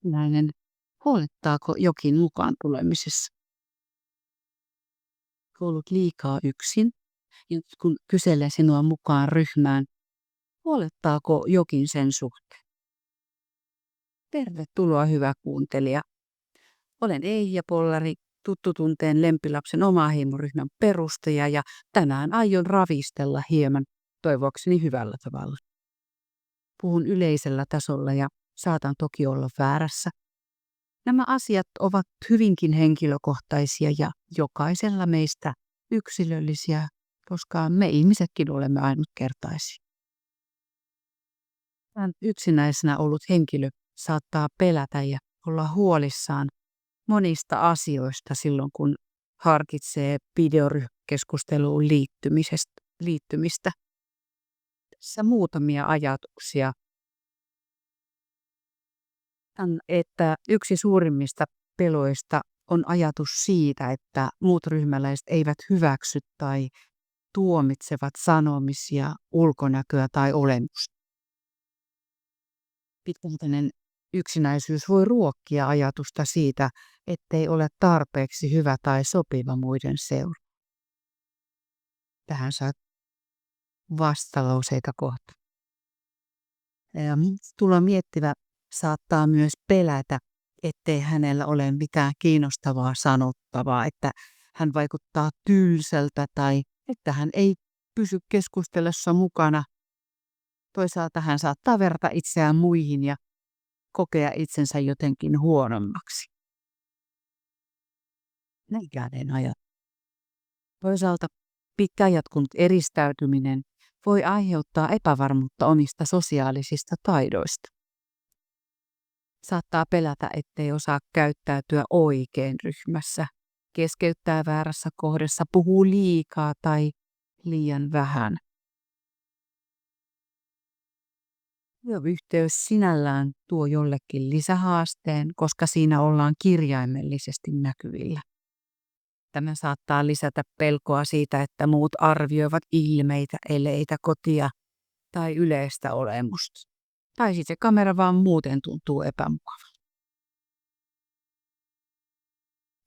Näinen, huolettaako jokin mukaan tulemisessa? Ollut liikaa yksin, ja kun kyselee sinua mukaan ryhmään, huolettaako jokin sen suhteen? Tervetuloa hyvä kuuntelija. Olen Eija Pollari, tuttu tunteen lempilapsen oma heimoryhmän perustaja ja tänään aion ravistella hieman, toivoakseni hyvällä tavalla. Puhun yleisellä tasolla ja saatan toki olla väärässä. Nämä asiat ovat hyvinkin henkilökohtaisia ja jokaisella meistä yksilöllisiä, koska me ihmisetkin olemme ainutkertaisia. Yksinäisenä ollut henkilö saattaa pelätä ja olla huolissaan monista asioista silloin, kun harkitsee videokeskusteluun liittymistä. Tässä muutamia ajatuksia. Että yksi suurimmista peloista on ajatus siitä, että muut ryhmäläiset eivät hyväksy tai tuomitsevat sanomisia, ulkonäköä tai olemusta. Pitkäaikainen yksinäisyys voi ruokkia ajatusta siitä, ettei ole tarpeeksi hyvä tai sopiva muiden seura. Tähän saat vastalauseita kohta. Tulla miettivä saattaa myös pelätä, ettei hänellä ole mitään kiinnostavaa sanottavaa, että hän vaikuttaa tylsältä tai että hän ei pysy keskustelussa mukana. Toisaalta hän saattaa verrata itseään muihin ja kokea itsensä jotenkin huonommaksi. Näinkään en ajattele. Toisaalta pitkään jatkunut eristäytyminen voi aiheuttaa epävarmuutta omista sosiaalisista taidoista. Saattaa pelätä, ettei osaa käyttäytyä oikein ryhmässä, keskeyttää väärässä kohdassa, puhuu liikaa tai liian vähän. Työyhteys sinällään tuo jollekin lisähaasteen, koska siinä ollaan kirjaimellisesti näkyvillä. Tämä saattaa lisätä pelkoa siitä, että muut arvioivat ilmeitä, eleitä, kotia tai yleistä olemusta. Tai sitten se kamera vaan muuten tuntuu epämukavalta.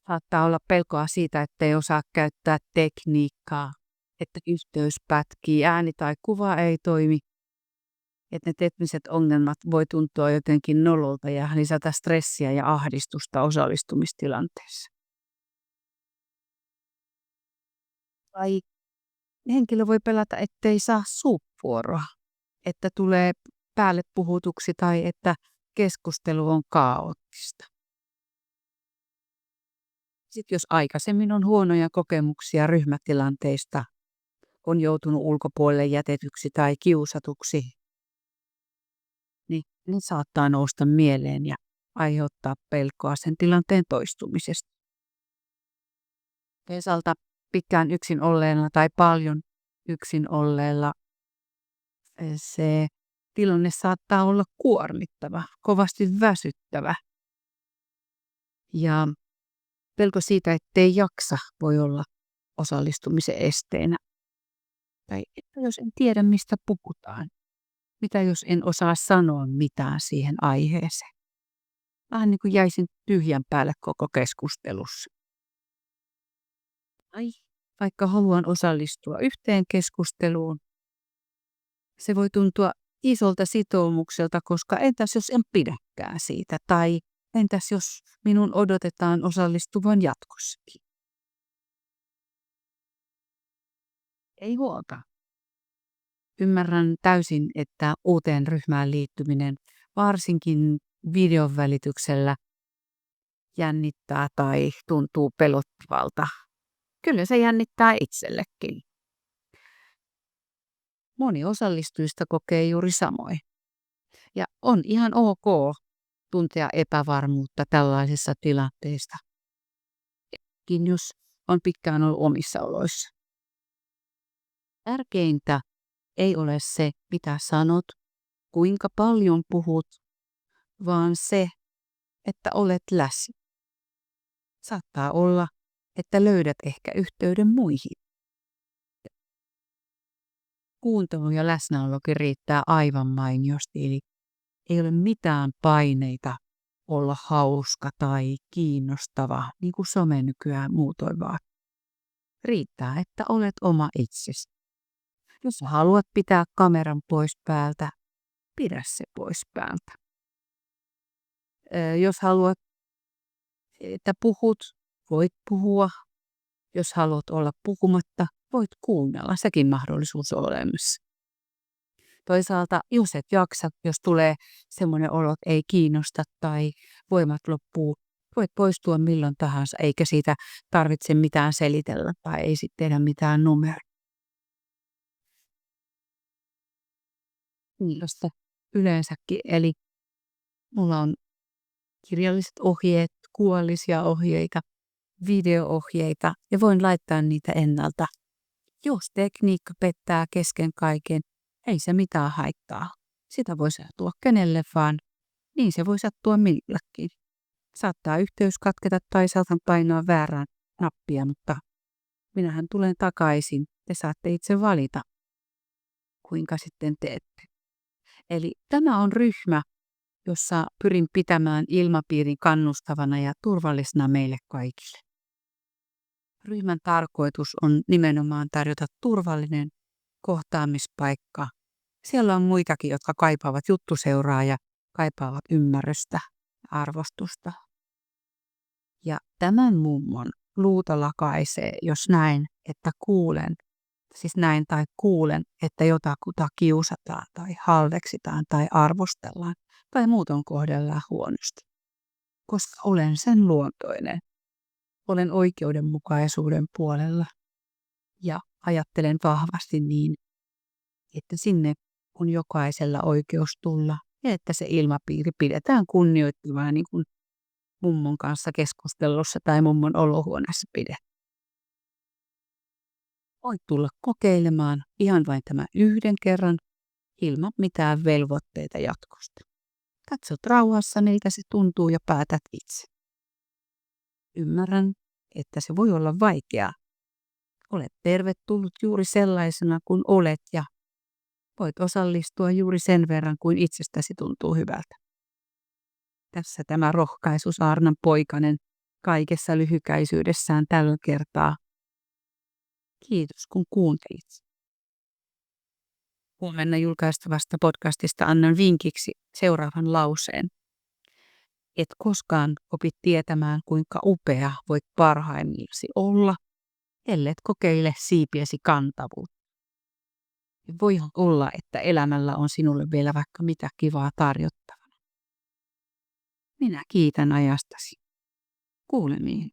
Saattaa olla pelkoa siitä, ettei osaa käyttää tekniikkaa, että yhteys pätkii, ääni tai kuva ei toimi. Että ne tekniset ongelmat voi tuntua jotenkin nololta ja lisätä stressiä ja ahdistusta osallistumistilanteessa. Tai henkilö voi pelätä, ettei saa suuvuoroa, että tulee päälle puhutuksi tai että keskustelu on kaoottista. Sitten jos aikaisemmin on huonoja kokemuksia ryhmätilanteista, on joutunut ulkopuolelle jätetyksi tai kiusatuksi, niin ne saattaa nousta mieleen ja aiheuttaa pelkoa sen tilanteen toistumisesta. Toisaalta pitkään yksin olleella tai paljon yksin olleella se tilanne saattaa olla kuormittava, kovasti väsyttävä. Ja pelko siitä, ettei jaksa, voi olla osallistumisen esteenä. Tai että jos en tiedä, mistä puhutaan. Mitä jos en osaa sanoa mitään siihen aiheeseen? Vähän niin kuin jäisin tyhjän päälle koko keskustelussa. Tai vaikka haluan osallistua yhteen keskusteluun, se voi tuntua isolta sitoumukselta, koska entäs jos en pidäkään siitä? Tai entäs jos minun odotetaan osallistuvan jatkossakin? Ei huolta. Ymmärrän täysin, että uuteen ryhmään liittyminen, varsinkin videon välityksellä, jännittää tai tuntuu pelottavalta. Kyllä se jännittää itsellekin. Moni osallistujista kokee juuri samoin. Ja on ihan ok tuntea epävarmuutta tällaisessa tilanteessa, jos on pitkään ollut omissa oloissa. Tärkeintä ei ole se, mitä sanot, kuinka paljon puhut, vaan se, että olet läsnä. Saattaa olla, että löydät ehkä yhteyden muihin. Kuuntelu ja läsnäolokin riittää aivan mainiosti, eli ei ole mitään paineita olla hauska tai kiinnostava, niin kuin some nykyään muutoin vaan. Riittää, että olet oma itsesi. Jos haluat pitää kameran pois päältä, pidä se pois päältä. Jos haluat, että puhut, voit puhua. Jos haluat olla puhumatta, voit kuunnella. Sekin mahdollisuus on olemassa. Toisaalta, jos et jaksa, jos tulee semmoinen olo, että ei kiinnosta tai voimat loppuu, voit poistua milloin tahansa, eikä siitä tarvitse mitään selitellä tai ei sitten tehdä mitään numeroa. Josta yleensäkin, eli mulla on kirjalliset ohjeet, kuvallisia ohjeita, video-ohjeita ja voin laittaa niitä ennalta. Jos tekniikka pettää kesken kaiken, ei se mitään haittaa. Sitä voi sattua kenelle vaan, niin se voi sattua milläkin. Saattaa yhteys katketa tai saatan painaa väärään nappia, mutta minähän tulen takaisin. Te saatte itse valita, kuinka sitten teette. Eli tämä on ryhmä, jossa pyrin pitämään ilmapiirin kannustavana ja turvallisena meille kaikille. Ryhmän tarkoitus on nimenomaan tarjota turvallinen kohtaamispaikka. Siellä on muitakin, jotka kaipaavat juttuseuraa ja kaipaavat ymmärrystä ja arvostusta. Ja tämän mummon luuta lakaisee, jos näin, että kuulen, että jotakuta kiusataan tai halveksitaan tai arvostellaan tai muuton kohdellaan huonosti. Koska olen sen luontoinen. Olen oikeudenmukaisuuden puolella ja ajattelen vahvasti niin, että sinne on jokaisella oikeus tulla ja että se ilmapiiri pidetään kunnioittavaa niin kuin mummon kanssa keskustelussa tai mummon olohuoneessa pidetään. Voit tulla kokeilemaan ihan vain tämän yhden kerran ilman mitään velvoitteita jatkosta. Katsot rauhassa, miltä se tuntuu ja päätät itse. Ymmärrän, että se voi olla vaikeaa. Olet tervetullut juuri sellaisena kuin olet ja voit osallistua juuri sen verran kuin itsestäsi tuntuu hyvältä. Tässä tämä rohkaisu Saarnan poikanen kaikessa lyhykäisyydessään tällä kertaa. Kiitos kun kuuntelit. Huomenna julkaistavasta podcastista annan vinkiksi seuraavan lauseen. Et koskaan opi tietämään, kuinka upea voit parhaimmillasi olla, ellet kokeile siipiesi kantavuutta. Voi olla, että elämällä on sinulle vielä vaikka mitä kivaa tarjottavana. Minä kiitän ajastasi. Kuulemiin.